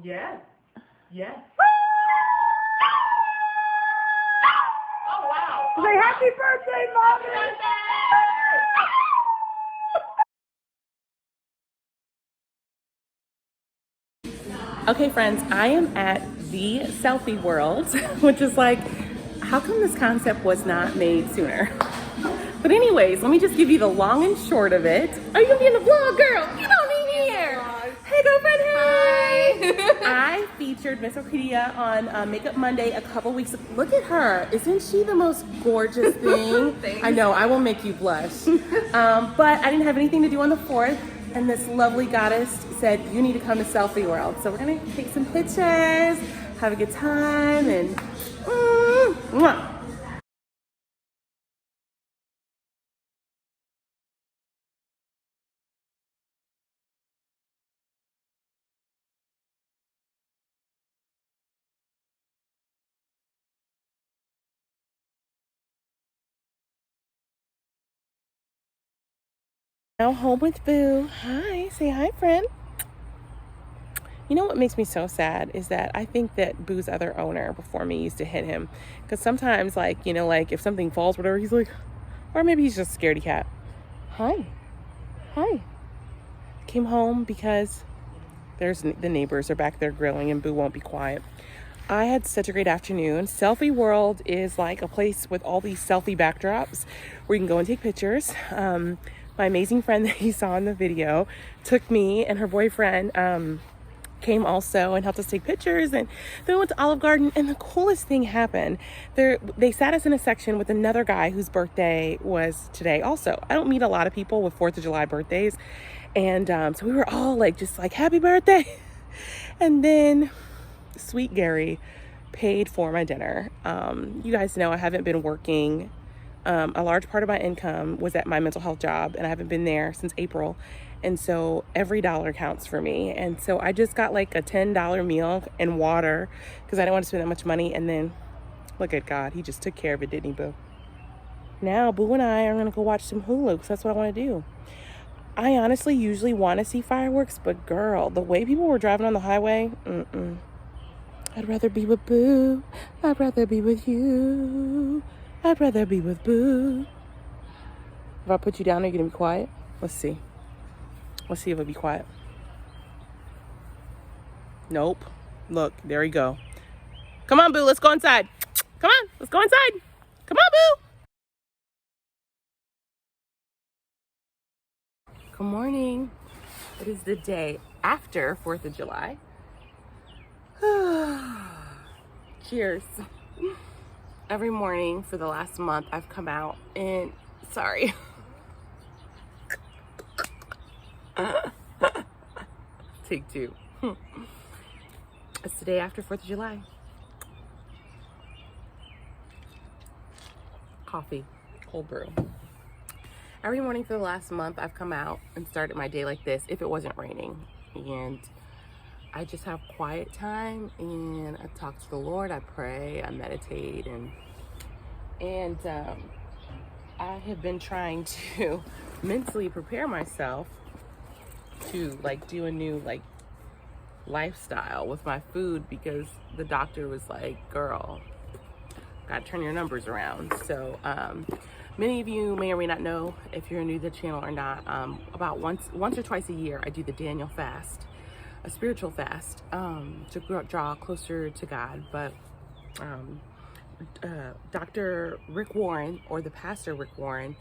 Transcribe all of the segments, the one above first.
Yes. Yes. Oh, wow. Say happy birthday, Mommy. Okay, friends, I am at the Selfie World, which is like, how come this concept was not made sooner? But anyways, let me just give you the long and short of it. Are you gonna be in the vlog, girl? Get on in here. Hey, girlfriend. Hi. I featured Miss Orquídea on Makeup Monday a couple weeks ago. Look at her. Isn't she the most gorgeous thing? I know, I will make you blush. But I didn't have anything to do on the 4th. And this lovely goddess said, you need to come to Selfie World. So we're gonna take some pictures, have a good time, and mwah. Now home with Boo. Hi, say hi, friend. You know what makes me so sad is that I think that Boo's other owner before me used to hit him. Because sometimes, like, you know, like if something falls, whatever, he's like, or maybe he's just a scaredy cat. Hi. Hi. Came home because the neighbors are back there grilling and Boo won't be quiet. I had such a great afternoon. Selfie World is like a place with all these selfie backdrops where you can go and take pictures. My amazing friend that you saw in the video took me, and her boyfriend came also and helped us take pictures, and then we went to Olive Garden, and the coolest thing happened. They sat us in a section with another guy whose birthday was today also. I don't meet a lot of people with 4th of July birthdays, and so we were all like, just like, happy birthday. And then sweet Gary paid for my dinner. You guys know I haven't been working. A large part of my income was at my mental health job, and I haven't been there since April. And so every dollar counts for me. And so I just got like a $10 meal and water because I didn't want to spend that much money. And then look at God, he just took care of it, didn't he, Boo? Now Boo and I are going to go watch some Hulu because that's what I want to do. I honestly usually want to see fireworks, but girl, the way people were driving on the highway, I'd rather be with Boo. I'd rather be with you. I'd rather be with Boo. If I put you down, are you going to be quiet? Let's see. Let's see if it'll be quiet. Nope. Look, there you go. Come on, Boo. Let's go inside. Come on. Let's go inside. Come on, Boo. Good morning. It is the day after 4th of July. Cheers. Every morning for the last month, I've come out and, sorry. Take 2. It's the day after 4th of July. Coffee, cold brew. Every morning for the last month, I've come out and started my day like this if it wasn't raining. And I just have quiet time and I talk to the Lord, I pray, I meditate, and I have been trying to mentally prepare myself to like do a new like lifestyle with my food, because the doctor was like, girl, gotta turn your numbers around. So many of you may or may not know, if you're new to the channel or not, about once or twice a year I do the Daniel fast, a spiritual fast, to draw closer to God. But Dr. Rick Warren, or the pastor Rick Warren,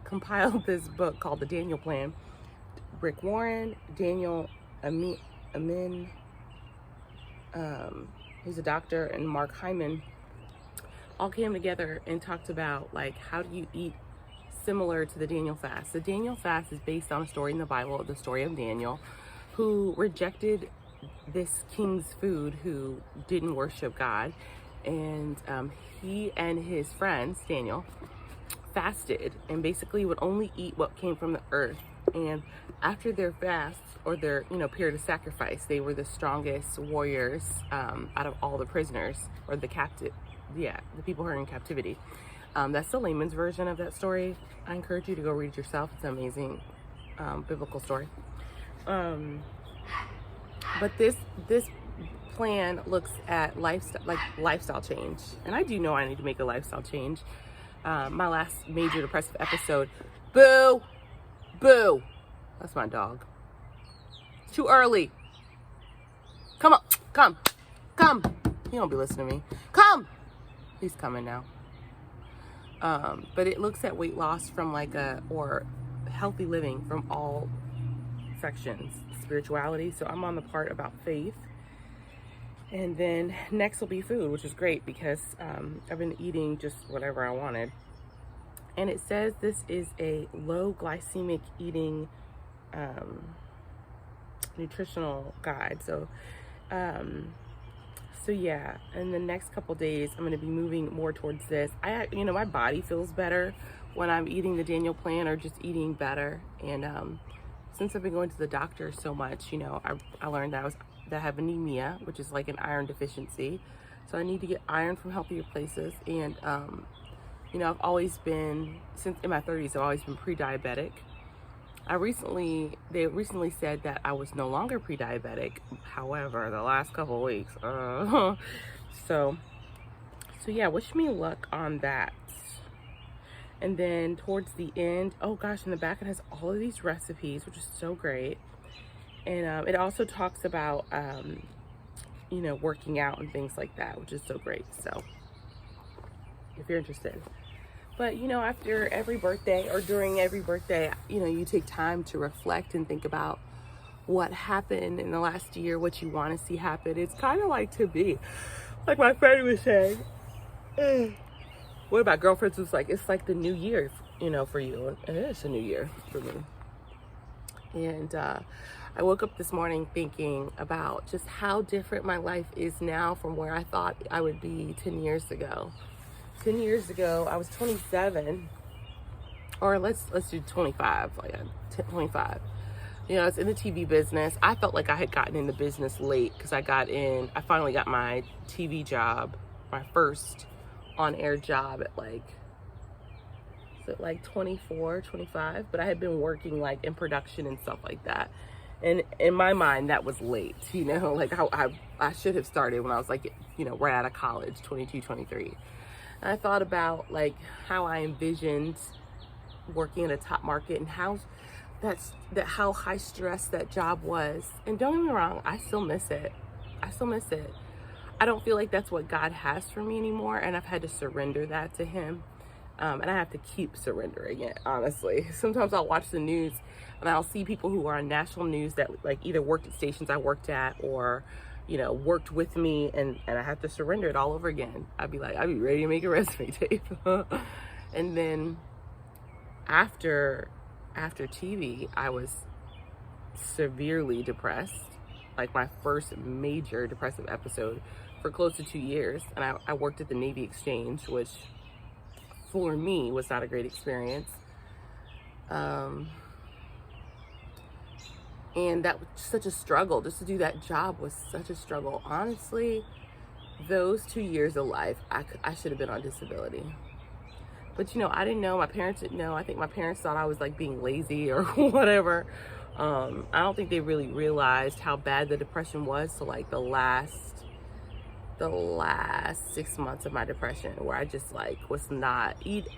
compiled this book called The Daniel Plan. Rick Warren, Daniel Amin, who's a doctor, and Mark Hyman all came together and talked about like, how do you eat similar to the Daniel fast. The Daniel fast is based on a story in the Bible, the story of Daniel, who rejected this king's food, who didn't worship God, and he and his friends, Daniel, fasted and basically would only eat what came from the earth. And after their fast, or their period of sacrifice, they were the strongest warriors out of all the prisoners, or the people who are in captivity. That's the layman's version of that story. I encourage you to go read it yourself. It's an amazing biblical story. But this plan looks at lifestyle change, and I do know I need to make a lifestyle change. My last major depressive episode, Boo, that's my dog. Too early. Come on, come. He don't be listening to me. Come. He's coming now. But it looks at weight loss from or healthy living from all sections, spirituality. So I'm on the part about faith. And then next will be food, which is great because I've been eating just whatever I wanted. And it says this is a low glycemic eating nutritional guide. So yeah, in the next couple days, I'm going to be moving more towards this. My body feels better when I'm eating the Daniel plan or just eating better. And since I've been going to the doctor so much, I learned that I have anemia, which is like an iron deficiency. So I need to get iron from healthier places. And, I've always been, since in my 30s, I've always been pre-diabetic. They recently said that I was no longer pre-diabetic. However, the last couple of weeks, so yeah, wish me luck on that. And then towards the end, oh gosh, in the back it has all of these recipes, which is so great. And it also talks about, working out and things like that, which is so great. So if you're interested. But, after every birthday or during every birthday, you take time to reflect and think about what happened in the last year, what you want to see happen. It's kind of like to be, like my friend was saying, what about girlfriends? It's like the new year, for you. And it is a new year for me. And I woke up this morning thinking about just how different my life is now from where I thought I would be 10 years ago. 10 years ago, I was 27, or let's do 25, 25. I was in the TV business. I felt like I had gotten in the business late because I finally got my TV job, my first on-air job at 24, 25, but I had been working in production and stuff like that. And in my mind, that was late, how I should have started when I was right out of college, 22, 23. And I thought about how I envisioned working in a top market and how high stress that job was. And don't get me wrong, I still miss it. I don't feel like that's what God has for me anymore, and I've had to surrender that to Him. And I have to keep surrendering it, honestly. Sometimes I'll watch the news and I'll see people who are on national news that either worked at stations I worked at or worked with me, and I have to surrender it all over again. I'd be ready to make a resume tape. And then after TV, I was severely depressed, my first major depressive episode for close to 2 years. And I worked at the Navy Exchange, which for me was not a great experience. And that was such a struggle. Just to do that job was such a struggle. Honestly, those 2 years of life, I should have been on disability. But, I didn't know. My parents didn't know. I think my parents thought I was being lazy or whatever. I don't think they really realized how bad the depression was to the last 6 months of my depression, where I just I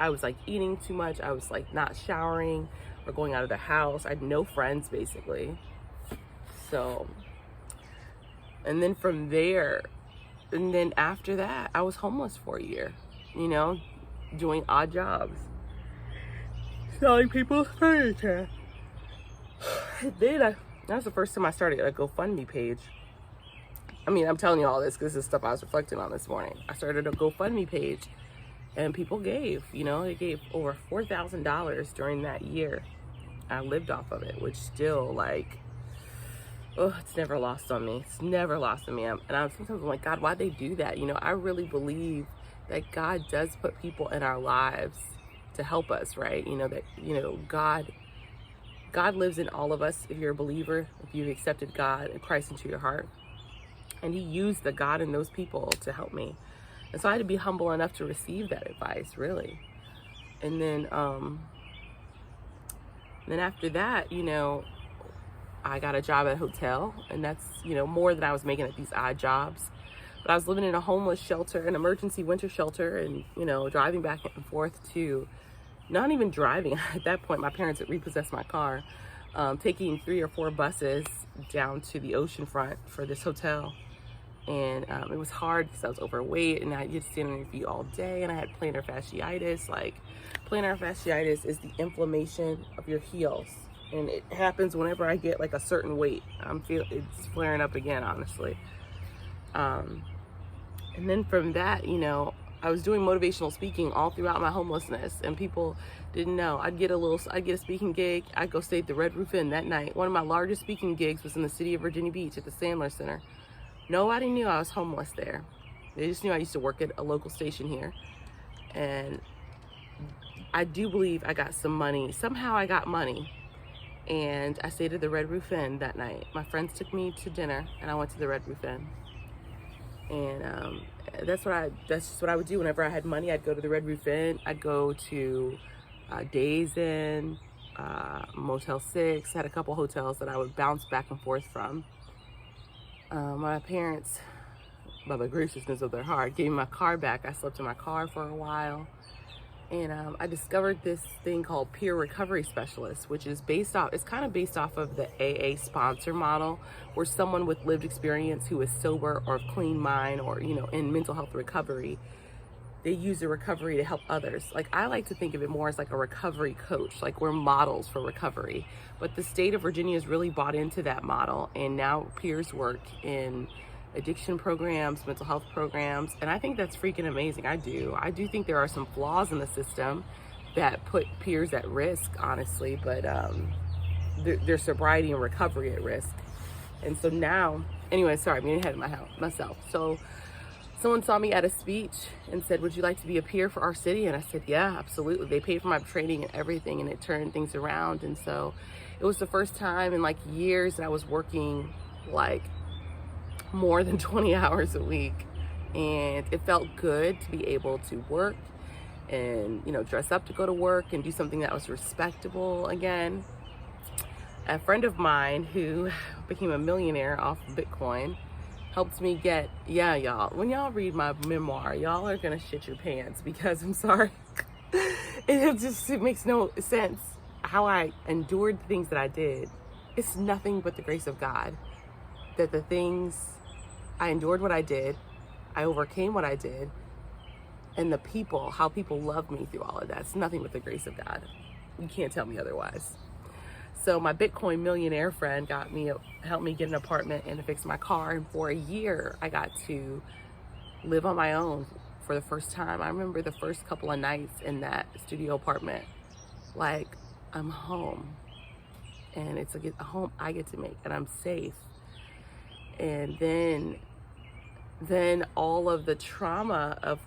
was eating too much. I was not showering or going out of the house. I had no friends basically. So, and then from there, and then after that, I was homeless for a year, doing odd jobs, selling people's furniture. Then that was the first time I started a GoFundMe page. I'm telling you all this because this is stuff I was reflecting on this morning. I started a GoFundMe page and people gave, they gave over $4,000 during that year. I lived off of it, which still it's never lost on me. It's never lost on me. And sometimes I'm like, God, why'd they do that? I really believe that God does put people in our lives to help us, right? God lives in all of us. If you're a believer, if you've accepted God and Christ into your heart, and He used the God in those people to help me. And so I had to be humble enough to receive that advice, really. And then after that, I got a job at a hotel, and that's, you know, more than I was making at these odd jobs. But I was living in a homeless shelter, an emergency winter shelter, and, you know, driving back and forth to, not even driving. At that point, my parents had repossessed my car, taking 3 or 4 buses down to the ocean front for this hotel. And it was hard because I was overweight, and I had to stand on your feet all day, and I had plantar fasciitis. Like, plantar fasciitis is the inflammation of your heels, and it happens whenever I get like a certain weight. It's flaring up again, honestly. And then from that, you know, I was doing motivational speaking all throughout my homelessness, and people didn't know. I'd get a speaking gig. I'd go stay at the Red Roof Inn that night. One of my largest speaking gigs was in the city of Virginia Beach at the Sandler Center. Nobody knew I was homeless there. They just knew I used to work at a local station here. And I do believe I got some money. Somehow I got money. And I stayed at the Red Roof Inn that night. My friends took me to dinner, and I went to the Red Roof Inn. And that's just what I would do whenever I had money. I'd go to the Red Roof Inn. I'd go to Days Inn, Motel 6. I had a couple hotels that I would bounce back and forth from. My parents, by the graciousness of their heart, gave me my car back. I slept in my car for a while. And I discovered this thing called peer recovery specialist, which is kind of based off of the AA sponsor model, where someone with lived experience who is sober or of clean mind, or, you know, in mental health recovery, they use the recovery to help others. Like, I like to think of it more as like a recovery coach, like we're models for recovery. But the state of Virginia has really bought into that model, and now peers work in addiction programs, mental health programs, and I think that's freaking amazing. I do think there are some flaws in the system that put peers at risk, honestly, but their sobriety and recovery at risk. And so now, anyway, sorry, I'm getting ahead of myself. So someone saw me at a speech and said, "Would you like to be a peer for our city?" And I said, "Yeah, absolutely." They paid for my training and everything, and it turned things around. And so it was the first time in like years that I was working like more than 20 hours a week, and it felt good to be able to work and, you know, dress up to go to work and do something that was respectable again. A friend of mine who became a millionaire off of Bitcoin helped me get, yeah, y'all, when y'all read my memoir, y'all are gonna shit your pants, because I'm sorry, it makes no sense how I endured the things that I did. It's nothing but the grace of God that the things I endured, what I did, I overcame what I did, and the people, how people love me through all of that. It's nothing but the grace of God. You can't tell me otherwise. So my Bitcoin millionaire friend helped me get an apartment and to fix my car. And for a year, I got to live on my own for the first time. I remember the first couple of nights in that studio apartment, like, I'm home, and it's a home I get to make, and I'm safe. And then all of the trauma of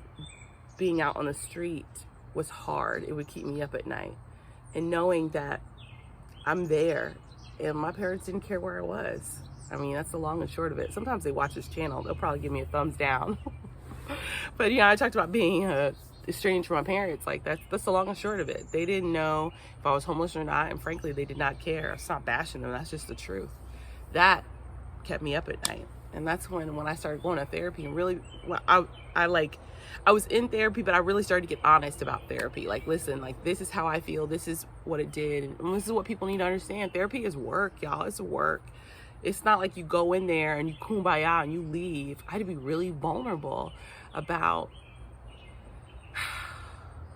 being out on the street was hard. It would keep me up at night. And knowing that I'm there, and my parents didn't care where I was. I mean, that's the long and short of it. Sometimes they watch this channel, they'll probably give me a thumbs down. But, you know, I talked about being estranged from my parents. Like, that's the long and short of it. They didn't know if I was homeless or not, and frankly, they did not care. It's not bashing them, that's just the truth. That kept me up at night. And that's when I started going to therapy, and really, I was in therapy, but I really started to get honest about therapy. Like, listen, like, this is how I feel, this is what it did, and this is what people need to understand. Therapy is work, y'all. It's work. It's not like you go in there and you kumbaya and you leave. I had to be really vulnerable about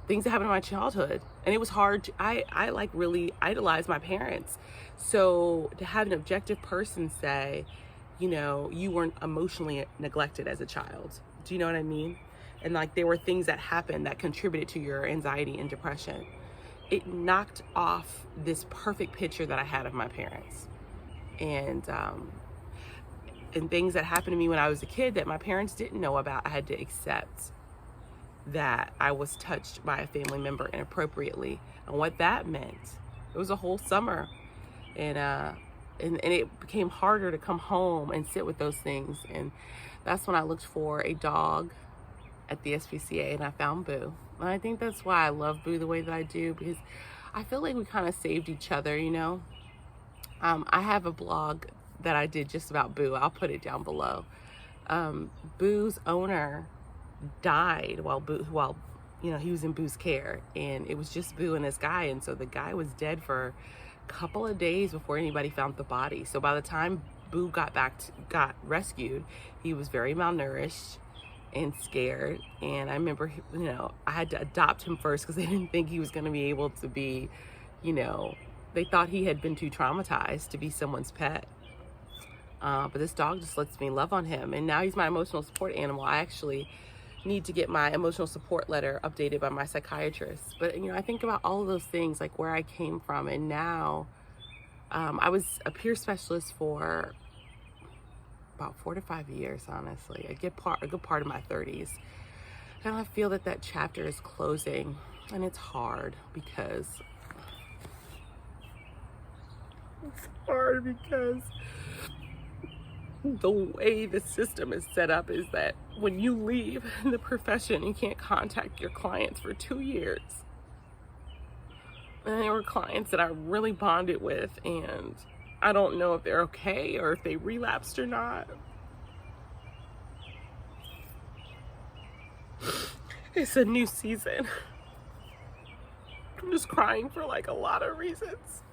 things that happened in my childhood, and it was hard I like really idolized my parents. So to have an objective person say, you know, you weren't emotionally neglected as a child, do you know what I mean? And like, there were things that happened that contributed to your anxiety and depression. It knocked off this perfect picture that I had of my parents, and things that happened to me when I was a kid that my parents didn't know about. I had to accept that I was touched by a family member inappropriately, and what that meant. It was a whole summer, and it became harder to come home and sit with those things. And that's when I looked for a dog at the SPCA, and I found Boo. And I think that's why I love Boo the way that I do, because I feel like we kind of saved each other, you know. I have a blog that I did just about Boo. I'll put it down below. Boo's owner died while he was in Boo's care, and it was just Boo and this guy, and so the guy was dead for a couple of days before anybody found the body. So by the time Boo got rescued, he was very malnourished and scared. And I remember, I had to adopt him first because they didn't think he was going to be able to be, they thought he had been too traumatized to be someone's pet. But this dog just lets me love on him, and now he's my emotional support animal. I actually need to get my emotional support letter updated by my psychiatrist. But I think about all of those things, like where I came from, and now I was a peer specialist for about 4 to 5 years, honestly, a good part of my 30s. And I feel that chapter is closing, and it's hard because the way the system is set up is that when you leave the profession, you can't contact your clients for 2 years. And there were clients that I really bonded with, and I don't know if they're okay or if they relapsed or not. It's a new season. I'm just crying for like a lot of reasons.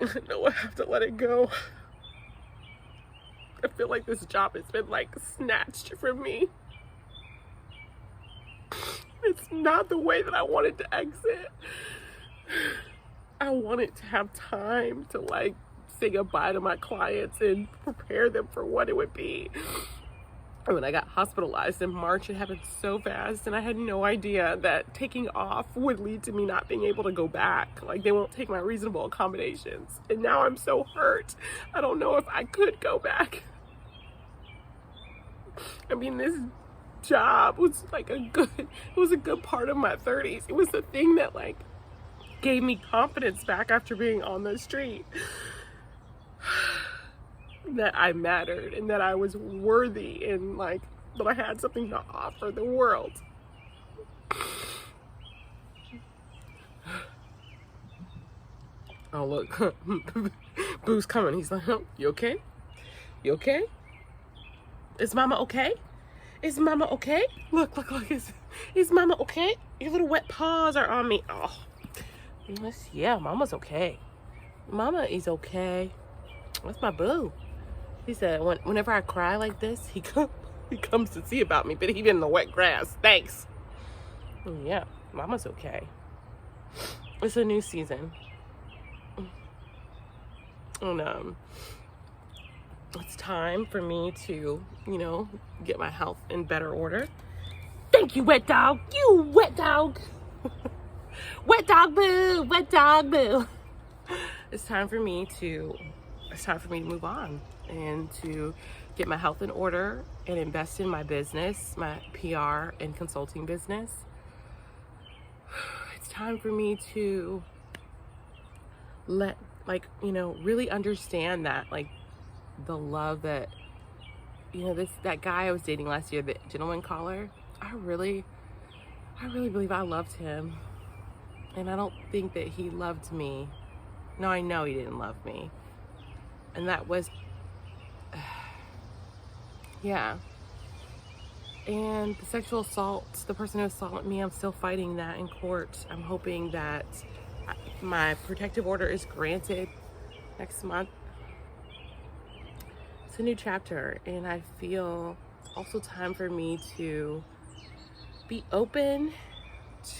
I know I have to let it go. I feel like this job has been like snatched from me. It's not the way that I wanted to exit. I wanted to have time to like say goodbye to my clients and prepare them for what it would be. And when I got hospitalized in March, it happened so fast, and I had no idea that taking off would lead to me not being able to go back. Like, they won't take my reasonable accommodations. And now I'm so hurt. I don't know if I could go back. I mean, this job was like a good part of my 30s. It was the thing that like gave me confidence back after being on the street. That I mattered and that I was worthy and like that I had something to offer the world. Oh look, Boo's coming. He's like, oh, you okay? You okay? Is Mama okay? Is Mama okay? Look, is Mama okay? Your little wet paws are on me. Oh, yeah, Mama's okay. Mama is okay. That's my Boo. He said whenever I cry like this, he comes to see about me, but he been in the wet grass. Thanks. Yeah, Mama's okay. It's a new season. And it's time for me to, get my health in better order. Thank you, wet dog. You wet dog. Wet dog Boo. Wet dog Boo. It's time for me to move on and to get my health in order and invest in my business, my PR and consulting business. It's time for me to really understand that, like, the love that, that guy I was dating last year, the gentleman caller, I really believe I loved him. And I don't think that he loved me. No, I know he didn't love me. And that was, yeah. And the sexual assault, the person who assaulted me, I'm still fighting that in court. I'm hoping that my protective order is granted next month. It's a new chapter, and I feel it's also time for me to be open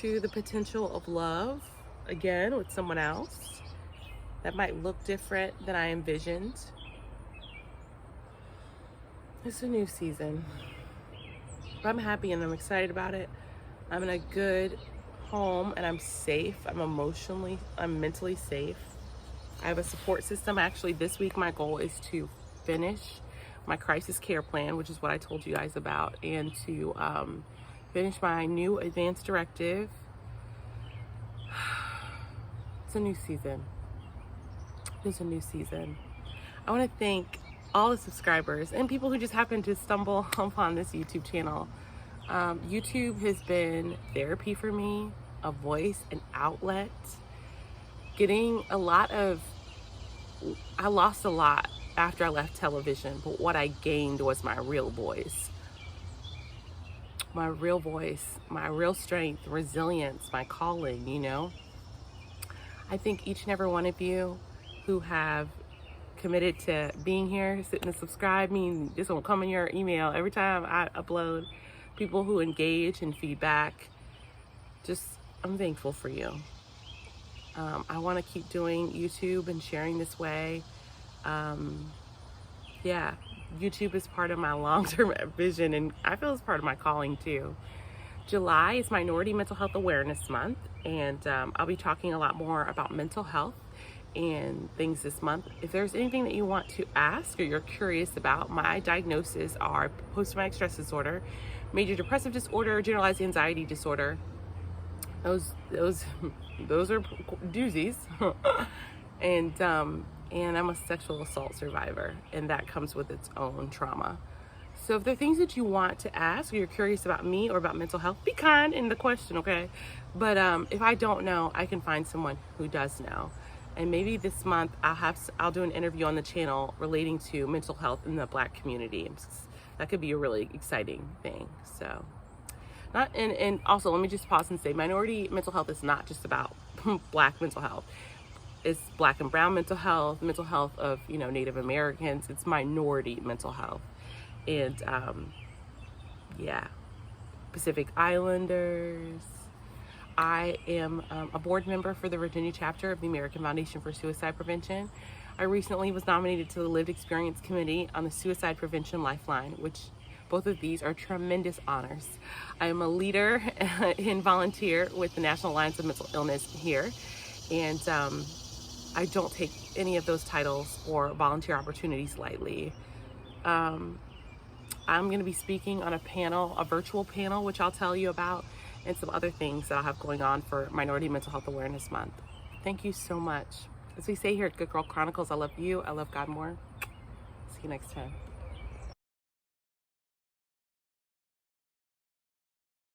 to the potential of love again with someone else that might look different than I envisioned. It's a new season. But I'm happy and I'm excited about it. I'm in a good home and I'm safe. I'm mentally safe. I have a support system. Actually, this week my goal is to finish my crisis care plan, which is what I told you guys about, and to finish my new advanced directive. It's a new season. It's a new season. I want to thank all the subscribers and people who just happened to stumble upon this YouTube channel. YouTube has been therapy for me, a voice, an outlet. I lost a lot after I left television, but what I gained was my real voice. My real voice, my real strength, resilience, my calling, you know. I think each and every one of you who have committed to being here, sitting and subscribe me, this will come in your email every time I upload. People who engage and feedback, I'm thankful for you. I want to keep doing YouTube and sharing this way. Yeah, YouTube is part of my long-term vision, and I feel it's part of my calling too. July is Minority Mental Health Awareness Month, and I'll be talking a lot more about mental health and things this month. If there's anything that you want to ask or you're curious about, my diagnoses are post-traumatic stress disorder, major depressive disorder, generalized anxiety disorder. Those are doozies. And I'm a sexual assault survivor, and that comes with its own trauma. So if there are things that you want to ask or you're curious about me or about mental health, be kind in the question, okay? But if I don't know, I can find someone who does know. And maybe this month I'll do an interview on the channel relating to mental health in the Black community. That could be a really exciting thing. So, and also let me just pause and say, minority mental health is not just about Black mental health. It's Black and brown mental health of, you know, Native Americans. It's minority mental health. And yeah, Pacific Islanders. I am a board member for the Virginia chapter of the American Foundation for Suicide Prevention. I recently was nominated to the Lived Experience Committee on the Suicide Prevention Lifeline, which both of these are tremendous honors. I am a leader and volunteer with the National Alliance of Mental Illness here, and I don't take any of those titles or volunteer opportunities lightly. I'm going to be speaking on a virtual panel, which I'll tell you about, and some other things that I'll have going on for Minority Mental Health Awareness Month. Thank you so much. As we say here at Good Girl Chronicles, I love you. I love God more. See you next time.